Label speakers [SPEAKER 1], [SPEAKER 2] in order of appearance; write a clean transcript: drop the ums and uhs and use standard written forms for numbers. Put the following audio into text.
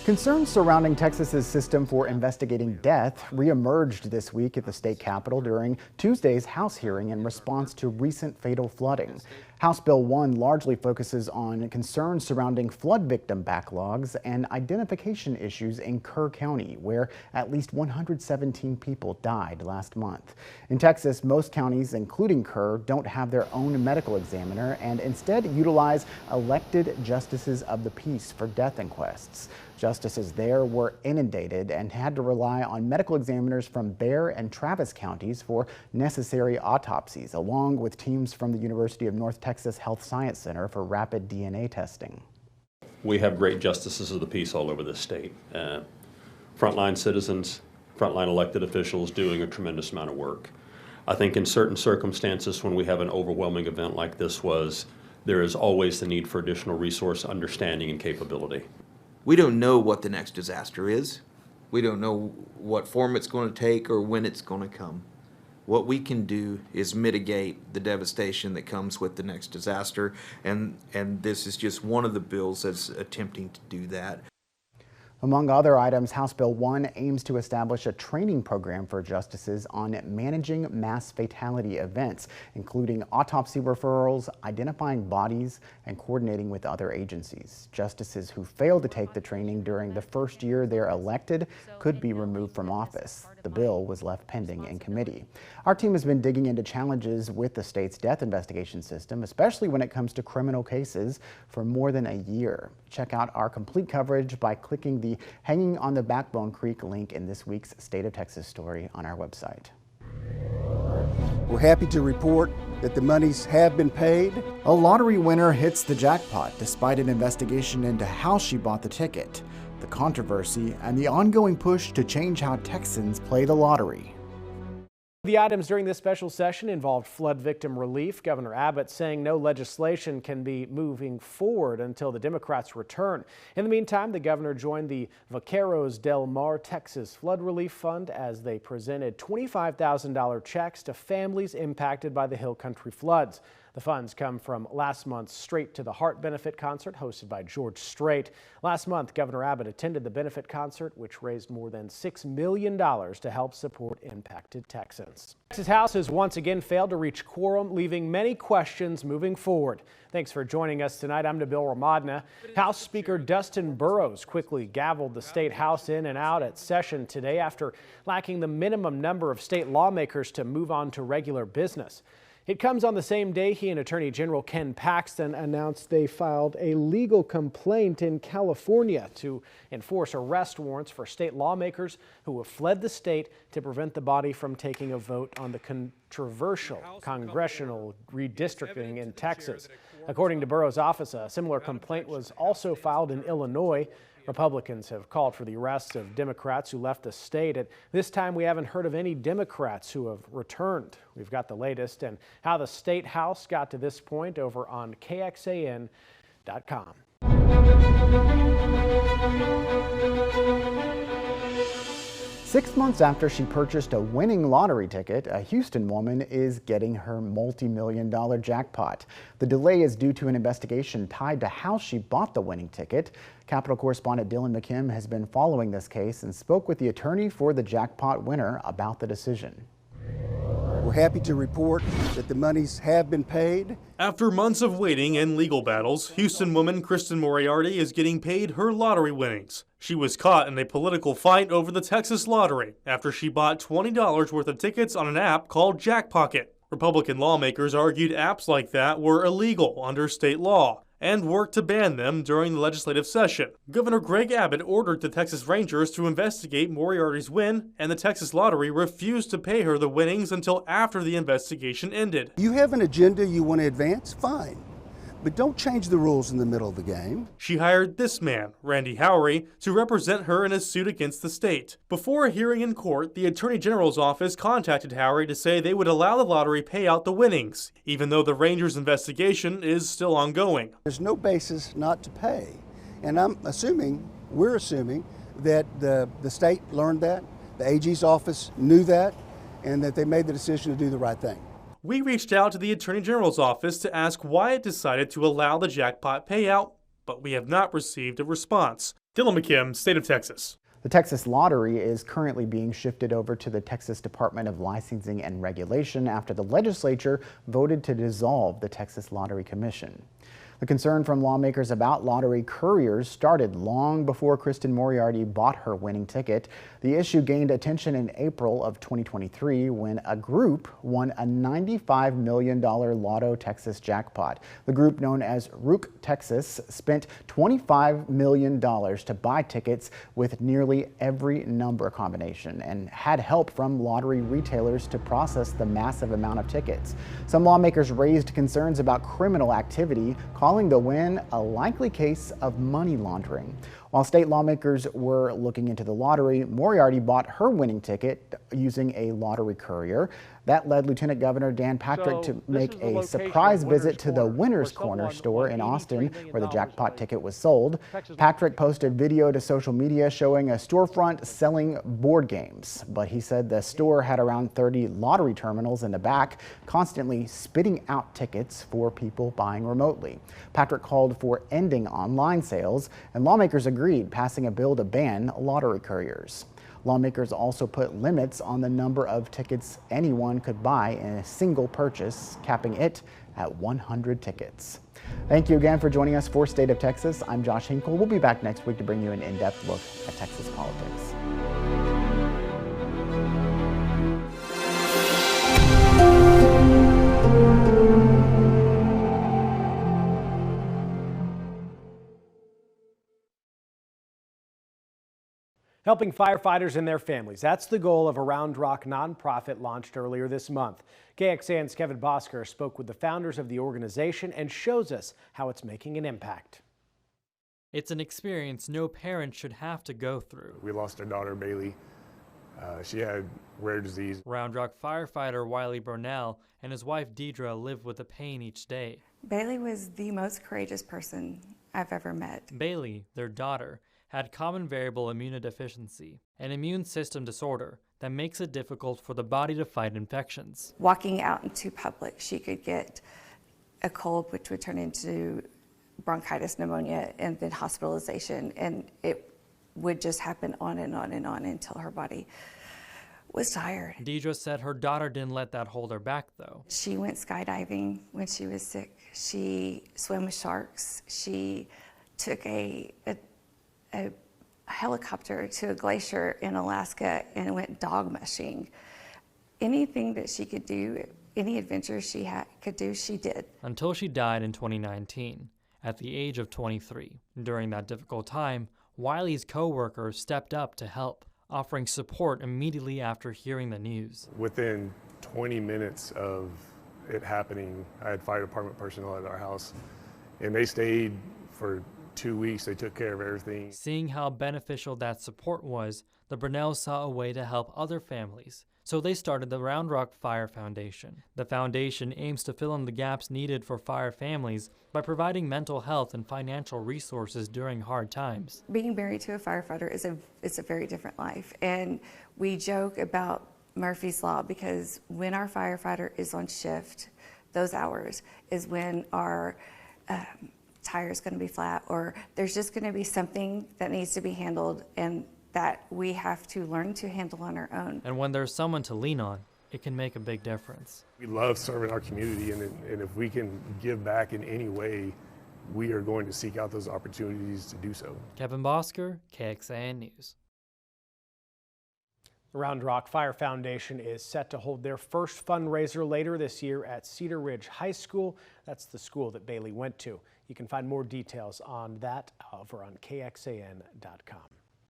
[SPEAKER 1] Concerns surrounding Texas's system for investigating death reemerged this week at the state capitol during Tuesday's House hearing in response to recent fatal flooding. House Bill 1 largely focuses on concerns surrounding flood victim backlogs and identification issues in Kerr County, where at least 117 people died last month. In Texas, most counties, including Kerr, don't have their own medical examiner and instead utilize elected justices of the peace for death inquests. Justices there were inundated and had to rely on medical examiners from Bexar and Travis counties for necessary autopsies, along with teams from the University of North Texas Health Science Center for rapid DNA testing.
[SPEAKER 2] We have great justices of the peace all over the state. Frontline citizens, frontline elected officials doing a tremendous amount of work. I think in certain circumstances when we have an overwhelming event like this there is always the need for additional resource understanding and capability.
[SPEAKER 3] We don't know what the next disaster is. We don't know what form it's going to take or when it's going to come. What we can do is mitigate the devastation that comes with the next disaster, and this is just one of the bills that's attempting to do that.
[SPEAKER 1] Among other items, House Bill 1 aims to establish a training program for justices on managing mass fatality events, including autopsy referrals, identifying bodies, and coordinating with other agencies. Justices who fail to take the training during the first year they're elected could be removed from office. The bill was left pending in committee. Our team has been digging into challenges with the state's death investigation system, especially when it comes to criminal cases, for more than a year. Check out our complete coverage by clicking the Hanging on the Backbone Creek link in this week's State of Texas story on our website.
[SPEAKER 4] We're happy to report that the monies have been paid.
[SPEAKER 1] A lottery winner hits the jackpot despite an investigation into how she bought the ticket, the controversy, and the ongoing push to change how Texans play the lottery.
[SPEAKER 5] The items during this special session involved flood victim relief. Governor Abbott saying no legislation can be moving forward until the Democrats return. In the meantime, the governor joined the Vaqueros Del Mar Texas Flood Relief Fund as they presented $25,000 checks to families impacted by the Hill Country floods. The funds come from last month's Straight to the Heart benefit concert hosted by George Strait. Last month, Governor Abbott attended the benefit concert, which raised more than $6 million to help support impacted Texans. Texas House has once again failed to reach quorum, leaving many questions moving forward. Thanks for joining us tonight. I'm Nabil Ramadna. House Speaker Dustin Burrows quickly gavelled the state house in and out at session today after lacking the minimum number of state lawmakers to move on to regular business. It comes on the same day he and Attorney General Ken Paxton announced they filed a legal complaint in California to enforce arrest warrants for state lawmakers who have fled the state to prevent the body from taking a vote on the controversial congressional redistricting in Texas. According to Burrows' office, a similar complaint was also filed in Illinois. Republicans have called for the arrests of Democrats who left the state. At this time, we haven't heard of any Democrats who have returned. We've got the latest and how the state house got to this point over on KXAN.com.
[SPEAKER 1] 6 months after she purchased a winning lottery ticket, a Houston woman is getting her multi-million-dollar jackpot. The delay is due to an investigation tied to how she bought the winning ticket. Capitol correspondent Dylan McKim has been following this case and spoke with the attorney for the jackpot winner about the decision.
[SPEAKER 4] We're happy to report that the monies have been paid.
[SPEAKER 6] After months of waiting and legal battles, Houston woman Kristen Moriarty is getting paid her lottery winnings. She was caught in a political fight over the Texas lottery after she bought $20 worth of tickets on an app called Jackpot. Republican lawmakers argued apps like that were illegal under state law and worked to ban them during the legislative session. Governor Greg Abbott ordered the Texas Rangers to investigate Moriarty's win, and the Texas Lottery refused to pay her the winnings until after the investigation ended.
[SPEAKER 4] You have an agenda you want to advance? Fine. But don't change the rules in the middle of the game.
[SPEAKER 6] She hired this man, Randy Howery, to represent her in a suit against the state. Before a hearing in court, the Attorney General's office contacted Howery to say they would allow the lottery pay out the winnings, even though the Rangers' investigation is still ongoing.
[SPEAKER 4] There's no basis not to pay. And we're assuming that the state learned that, the AG's office knew that, and that they made the decision to do the right thing.
[SPEAKER 6] We reached out to the Attorney General's office to ask why it decided to allow the jackpot payout, but we have not received a response. Dylan McKim, State of Texas.
[SPEAKER 1] The Texas Lottery is currently being shifted over to the Texas Department of Licensing and Regulation after the legislature voted to dissolve the Texas Lottery Commission. The concern from lawmakers about lottery couriers started long before Kristen Moriarty bought her winning ticket. The issue gained attention in April of 2023 when a group won a $95 million Lotto Texas jackpot. The group, known as Rook Texas, spent $25 million to buy tickets with nearly every number combination and had help from lottery retailers to process the massive amount of tickets. Some lawmakers raised concerns about criminal activity, calling the win a likely case of money laundering. While state lawmakers were looking into the lottery, Moriarty bought her winning ticket using a lottery courier. That led Lieutenant Governor Dan Patrick to make a surprise visit to the Winner's Corner store in Austin, where the jackpot ticket was sold. Patrick posted video to social media showing a storefront selling board games, but he said the store had around 30 lottery terminals in the back, constantly spitting out tickets for people buying remotely. Patrick called for ending online sales, and lawmakers agreed, passing a bill to ban lottery couriers. Lawmakers also put limits on the number of tickets anyone could buy in a single purchase, capping it at 100 tickets. Thank you again for joining us for State of Texas. I'm Josh Hinkle. We'll be back next week to bring you an in-depth look at Texas politics.
[SPEAKER 5] Helping firefighters and their families. That's the goal of a Round Rock nonprofit launched earlier this month. KXAN's Kevin Bosker spoke with the founders of the organization and shows us how it's making an impact.
[SPEAKER 7] It's an experience no parent should have to go through.
[SPEAKER 8] We lost our daughter, Bailey. She had rare disease.
[SPEAKER 7] Round Rock firefighter Wiley Burnell and his wife Deidre live with the pain each day.
[SPEAKER 9] Bailey was the most courageous person I've ever met.
[SPEAKER 7] Bailey, their daughter, had common variable immunodeficiency, an immune system disorder that makes it difficult for the body to fight infections.
[SPEAKER 9] Walking out into public, she could get a cold, which would turn into bronchitis, pneumonia, and then hospitalization, and it would just happen on and on and on until her body was tired.
[SPEAKER 7] Deidre said her daughter didn't let that hold her back, though.
[SPEAKER 9] She went skydiving when she was sick. She swam with sharks. She took a helicopter to a glacier in Alaska and went dog mushing. Anything that she could do, any adventure she could do, she did.
[SPEAKER 7] Until she died in 2019, at the age of 23. During that difficult time, Wiley's co-workers stepped up to help, offering support immediately after hearing the news.
[SPEAKER 8] Within 20 minutes of it happening, I had fire department personnel at our house, and they stayed for 2 weeks. They took care of everything.
[SPEAKER 7] Seeing how beneficial that support was, the Burnells saw a way to help other families. So they started the Round Rock Fire Foundation. The foundation aims to fill in the gaps needed for fire families by providing mental health and financial resources during hard times.
[SPEAKER 9] Being married to a firefighter is a very different life. And we joke about Murphy's Law because when our firefighter is on shift, those hours is when our tire's going to be flat, or there's just going to be something that needs to be handled and that we have to learn to handle on our own.
[SPEAKER 7] And when there's someone to lean on, it can make a big difference.
[SPEAKER 8] We love serving our community, and if we can give back in any way, we are going to seek out those opportunities to do so.
[SPEAKER 7] Kevin Bosker, KXAN News.
[SPEAKER 5] The Round Rock Fire Foundation is set to hold their first fundraiser later this year at Cedar Ridge High School. That's the school that Bailey went to. You can find more details on that over on KXAN.com.